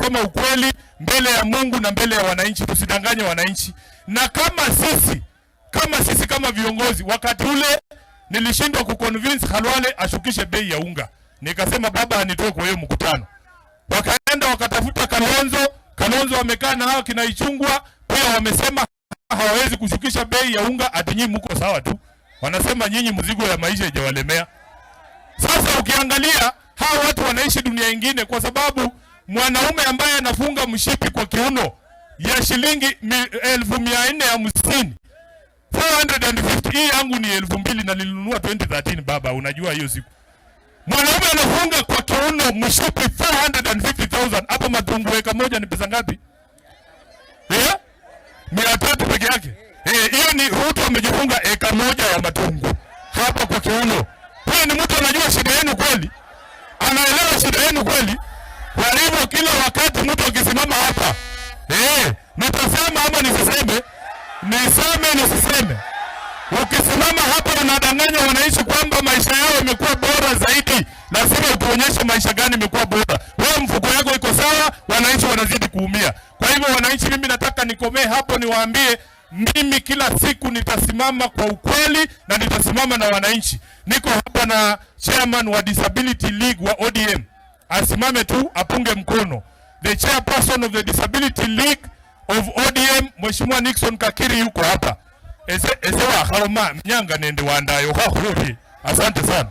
kusema ukweli mbele ya Mungu na mbele ya wananchi, tusidanganye wananchi. Na kama viongozi, wakati ule nilishindwa kuconvince Khalwale ashukishe bei ya unga. Nikasema baba anitoe kwa hiyo mkutano. Wakaenda wakatafuta Kalonzo wamekaa na hao kina Ichungwa, pia wamesema hawawezi kushukisha bei ya unga, ati nyinyi mko sawa tu. Wanasema nyinyi mzigo ya maisha haijawalemea. Sasa ukiangalia hao watu wanaishi dunia nyingine, kwa sababu mwanaume ambaye anafunga mshipi kwa kiuno ya shilingi 1450, 450, hii yangu ni 2000 na nilinunua 2013 baba, unajua hiyo siku. Mwanaume anafunga kwa kiuno mshipi 450,000, hapa matungu eka moja ni pesa ngapi? 300 peke yake. Hiyo ni Ruto amejifunga eka moja ya matungu hapa kwa kiuno. Huyo ni mtu anajua shida yenu kweli? Anaelewa shida yenu kweli? Kwa hivyo kila wakati mtu akisimama hapa, nitasema ama nisiseme? Nisiseme. Ukisimama hapa unadanganya wananchi kwamba maisha yao yamekuwa bora zaidi, lazima utuonyeshe maisha gani yamekuwa bora. Wewe mfuko yako iko sawa, wananchi wanazidi kuumia. Kwa hivyo wananchi, mimi nataka nikomee hapo, niwaambie mimi kila siku nitasimama kwa ukweli na nitasimama na wananchi. Niko hapa na chairman wa Disability League wa ODM. Asimame tu apunge mkono. The chairperson of the Disability League of ODM, Mheshimiwa Nixon Kakiri yuko hapa. Esewa Haroma Mnyanga nende wandayo. Asante sana.